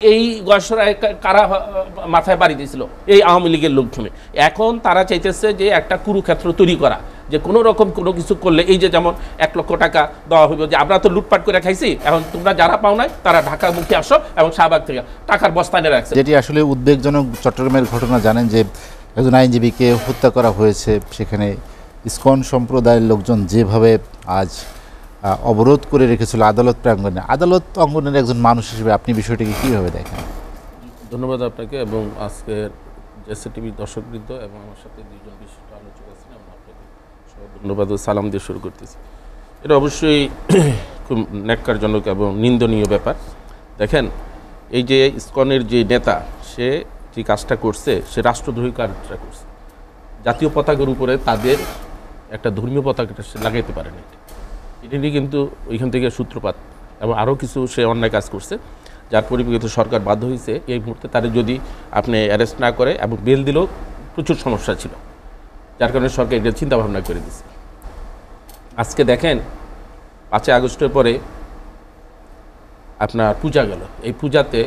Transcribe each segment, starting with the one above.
এই গয়সরায় কারা মাথায় বাড়ি দিয়েছিল? এই আওয়ামী লীগের লোকজনে। এখন তারা চাইতেছে যে একটা কুরুক্ষেত্র তৈরি করা, যে কোনো রকম কোনো কিছু করলে এই যে যেমন 1 লক্ষ টাকা দেওয়া হইব, যে আমরা তো লুটপাট করে খাইছি, এখন তোমরা যারা পাও নাই তারা ঢাকা মুখে আসো এবং শাহবাগ থেকে টাকার বস্তা এনে রাখছে। যেটি আসলে উদ্বেগজনক চট্টগ্রামের ঘটনা, জানেন যে একজন আইনজীবীকে হত্যা করা হয়েছে, সেখানে ইসকন সম্প্রদায়ের লোকজন যেভাবে আজ অবরোধ করে রেখেছিল আদালত প্রাঙ্গণে, আদালত অঙ্গনের একজন মানুষ হিসেবে আপনি বিষয়টিকে কীভাবে দেখেন? ধন্যবাদ আপনাকে এবং আজকের জেএসটিভির দর্শকবৃন্দ এবং আমার সাথে দুজন বিশিষ্ট আলোচক আছেন, এবং আপনাকে সবাই ধন্যবাদ ও সালাম দিয়ে শুরু করতেছি। এটা অবশ্যই খুব ন্যাক্কারজনক এবং নিন্দনীয় ব্যাপার। দেখেন, এই যে ইসকনের যে নেতা, সে যে কাজটা করছে, সে রাষ্ট্রদ্রোহী কাজটা করছে। জাতীয় পতাকার উপরে তাদের একটা ধর্মীয় পতাকাটা সে লাগাইতে পারেনি, এটি কিন্তু ওইখান থেকে সূত্রপাত, এবং আরও কিছু সে অন্যায় কাজ করছে, যার পরিপ্রেক্ষিতে সরকার বাধ্য হয়েছে এই মুহূর্তে তাদের যদি আপনি অ্যারেস্ট না করে, এবং বেল দিলেও প্রচুর সমস্যা ছিল, যার কারণে সরকার এটা চিন্তাভাবনা করে দিচ্ছে। আজকে দেখেন, 5 আগস্টের পরে আপনার পূজা গেল, এই পূজাতে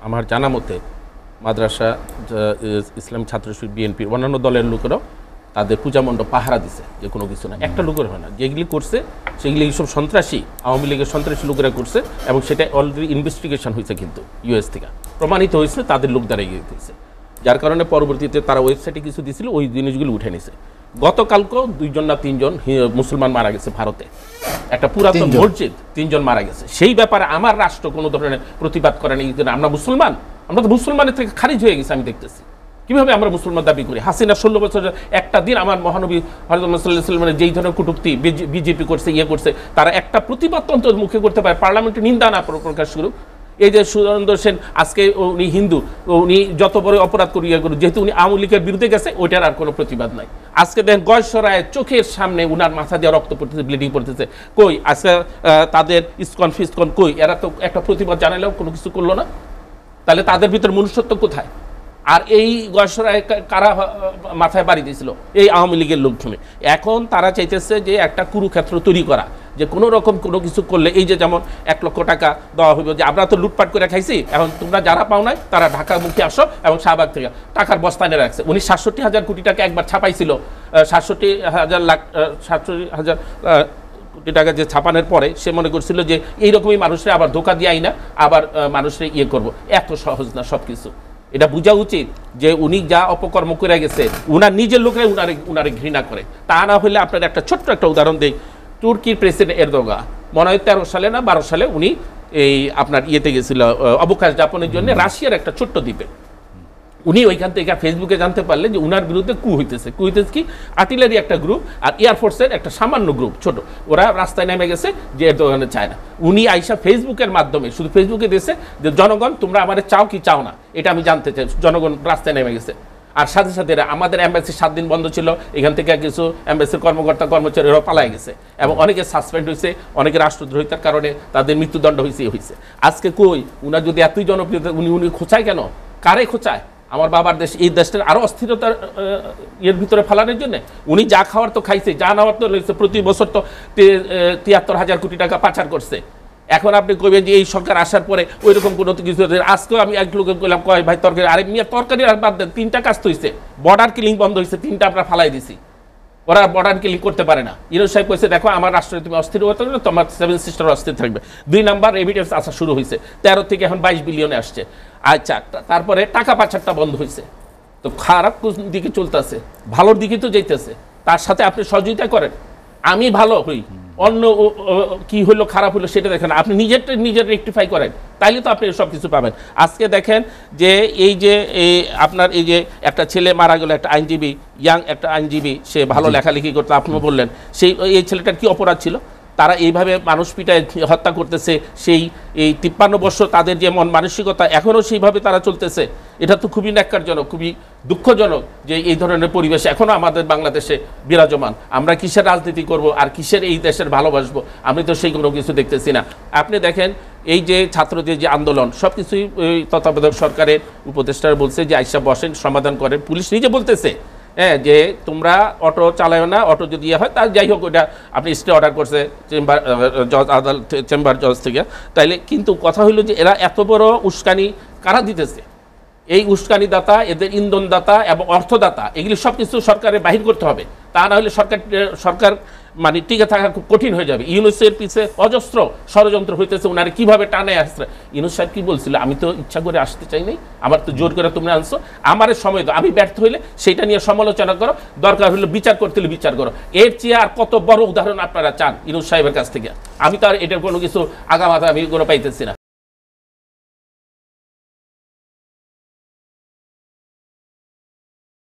আমার জানা মতে মাদ্রাসা, ইসলামী ছাত্রশিবির, বিএনপির অন্যান্য দলের লোকেরাও তাদের পূজা মণ্ডপ পাহারা দিছে, যে কোনো কিছু না, একটা লোকের হয় না, যেগুলি করছে সেগুলি এইসব সন্ত্রাসী, আওয়ামী লীগের সন্ত্রাসী লোকেরা করছে, এবং সেটা অলরেডি ইনভেস্টিগেশন হয়েছে, কিন্তু ইউএস থেকে প্রমাণিত হয়েছে তাদের লোক দ্বারা এগিয়ে গেছে, যার কারণে পরবর্তীতে তারা ওয়েবসাইটে কিছু দিয়েছিল, ওই জিনিসগুলো উঠে নিছে। গতকালকেও 2জন না 3জন মুসলমান মারা গেছে ভারতে, একটা পুরাতন মসজিদ, 3জন মারা গেছে। সেই ব্যাপারে আমার রাষ্ট্র কোনো ধরনের প্রতিবাদ করে না। আমরা মুসলমান, আমরা তো মুসলমানের থেকে খারিজ হয়ে গেছে। আমি দেখতেছি কিভাবে আমরা মুসলমান দাবি করি। হাসিনা 16 বছর একটা দিন আমার মহানবী হযরত মুহাম্মদ সাল্লাল্লাহু আলাইহি ওয়াসাল্লামের যেই ধরনের কটূক্তি বিজেপি করছে, করছে, তারা একটা প্রতিবাদ তন্ত্র মুখে করতে পারে, পার্লামেন্টে নিন্দা না প্রকাশ করুক। এই যে সুরেন্দ্র সেন, আজকে উনি হিন্দু, উনি যত বড় অপরাধ করি করুন, যেহেতু উনি আওয়ামী লীগের বিরুদ্ধে গেছে, ওইটার আর কোনো প্রতিবাদ নাই। আজকে দেখেন গয়সরায় চোখের সামনে উনার মাথা দিয়ে রক্ত পড়তেছে, ব্লিডিং পড়তেছে, কই আজকে তাদের ইসকন ফিসকন কই? এরা তো একটা প্রতিবাদ জানালেও কোনো কিছু করলো না, তাহলে তাদের ভিতরে মনুষ্যত্ব কোথায়? আর এই গয়সরায় কারা মাথায় বাড়ি দিয়েছিল? এই আওয়ামী লীগের লোকজনে। এখন তারা চাইতেছে যে একটা কুরুক্ষেত্র তৈরি করা, যে কোনো রকম কোনো কিছু করলে এই যে যেমন 1 লক্ষ টাকা দেওয়া হইব, যে আমরা তো লুটপাট করে খাইছি, এখন তোমরা যারা পাও নাই তারা ঢাকা মুখে আসো এবং শাহবাগ থেকে টাকার বস্তা এনে রাখছে। উনি 67,000 কোটি টাকা একবার ছাপাইছিল, 67,000 কোটি টাকা যে ছাপানোর পরে সে মনে করছিল যে এইরকমই মানুষরা আবার ধোকা দিয়াই না, আবার মানুষরা করব। এত সহজ না সব কিছু। এটা বোঝা উচিত যে উনি যা অপকর্ম করে গেছে, উনার নিজের লোকরাই উনারে ঘৃণা করে। তা না হলে আপনার একটা ছোট্ট একটা উদাহরণ দেই। তুর্কির প্রেসিডেন্ট এরদোগান মনে হয় 13 সালে না 12 সালে উনি এই আপনার গেছিল অবকাশ যাপনের জন্য রাশিয়ার একটা ছোট্ট দ্বীপে। উনি ওইখান থেকে ফেসবুকে জানতে পারলেন যে উনার বিরুদ্ধে কু হইতেছে কি আর্টিলারি একটা গ্রুপ আর এয়ারফোর্সের একটা সামান্য গ্রুপ, ছোট, ওরা রাস্তায় নেমে গেছে যে এরদোগানে চায় না। উনি আইসা ফেসবুকের মাধ্যমে, শুধু ফেসবুকে দিয়েছে যে জনগণ তোমরা আমাদের চাও কি চাও না, এটা আমি জানতে চাই। জনগণ রাস্তায় নেমে গেছে, আর সাথে সাথে আমাদের এম্বাসি 7 দিন বন্ধ ছিল, এখান থেকে কিছু এম্বাসির কর্মকর্তা কর্মচারীরা পালাই গেছে, এবং অনেকে সাসপেন্ড হয়েছে, অনেকে রাষ্ট্রদ্রোহিতার কারণে তাদের মৃত্যুদণ্ড হয়েছে। আজকে কই উনার যদি এতই জনপ্রিয়তা, উনি খোঁচায় কেন? কারে খোঁচায়? আমার বাবার দেশ, এই দেশটার আরো অস্থিরতার ভিতরে ফেলানোর জন্য। উনি যা খাওয়ার তো খাইছে, যা নেওয়ার তো রয়েছে, প্রতি বছর তো 73,000 কোটি টাকা পাচার করছে। এখন আপনি কইবেন যে এই সরকার আসার পরে ওই রকম কোনো কিছু। আজকেও আমি এক লোকে বললাম, কয় ভাই তরকারি, আরে মিয়া তরকারি আর বাদ দেন, 3টা কাজ তো হয়েছে। বর্ডার কিলিং বন্ধ হয়েছে, 3টা আমরা ফালাই দিছি, ওরা বর্ডার কিলিং করতে পারে না। ইউনূস সাহেব কইছে, দেখো আমার রাষ্ট্রে তুমি অস্থির হতে না, তোমার 7 সিস্টার অস্থির থাকবে। 2 নাম্বার রেমিটেন্স আসা শুরু হয়েছে, 13 থেকে এখন 22 বিলিয়নে আসছে। আচ্ছা, তারপরে টাকা পাচারটা বন্ধ হয়েছে। তো খারাপ দিকে চলতেছে, ভালোর দিকে তো যাইতেছে, তার সাথে আপনি সহযোগিতা করেন। আমি ভালো হই, অন্য কি হলো খারাপ হলো সেটা দেখেন, আপনি নিজের রেকটিফাই করেন, তাইলে তো আপনি সব কিছু পাবেন। আজকে দেখেন যে এই যে আপনার এই যে একটা ছেলে মারা গেল, একটা আইনজীবী, ইয়াং একটা আইনজীবী, সে ভালো লেখালেখি করতে, আপনি বললেন, এই ছেলেটার কি অপরাধ ছিল? তারা এইভাবে মানুষ পিটায় হত্যা করতেছে, সেই 53 বছর তাদের যে মন মানসিকতা এখনও সেইভাবে তারা চলতেছে। এটা তো খুবই ন্যাক্কারজনক, খুবই দুঃখজনক যে এই ধরনের পরিবেশ এখনও আমাদের বাংলাদেশে বিরাজমান। আমরা কিসের রাজনীতি করব আর কিসের এই দেশের ভালোবাসবো? আমি তো সেই কোনো কিছু দেখতেছি না। আপনি দেখেন এই যে ছাত্রদের যে আন্দোলন, সব কিছুই তত্ত্বাবধায়ক সরকারের উপদেষ্টারা বলছে যে আইসা বসেন, সমাধান করেন। পুলিশ নিজে বলতেছে হ্যাঁ, যে তোমরা অটো চালাও না, অটো যদি ইয়ে হয় তার যাই হোক ওইটা আপনি স্টে অর্ডার করছে চেম্বার জজ আদালত চেম্বার জজ থেকে। তাইলে কিন্তু কথা হইলো যে এরা এত বড় উস্কানি কারা দিতেছে? এই উস্কানিদাতা, এদের ইন্ধনদাতা এবং অর্থদাতা, এগুলি সব কিছু সরকারের বাহির করতে হবে। তা না হলে সরকার মানে টিকে থাকা খুব কঠিন হয়ে যাবে। ইউনুসের পিছে অজস্র ষড়যন্ত্র হইতেছে, ওনারা কিভাবে টানে আসছে। ইউনুস সাহেব কি বলছিল, আমি তো ইচ্ছা করে আসতে চাই নাই, আমার তো জোর করে তোমরা আনছো, আমার সময় দাও, আমি ব্যর্থ হইলে সেটা নিয়ে সমালোচনা করো, দরকার হলে বিচার করতে হলে বিচার করো। এর চেয়ে আর কত বড় উদাহরণ আপনারা চান ইউনুস সাহেবের কাছ থেকে? আমি তো আর এটার কোনো কিছু আগামাথা আমি কোনো পাইতেছি না।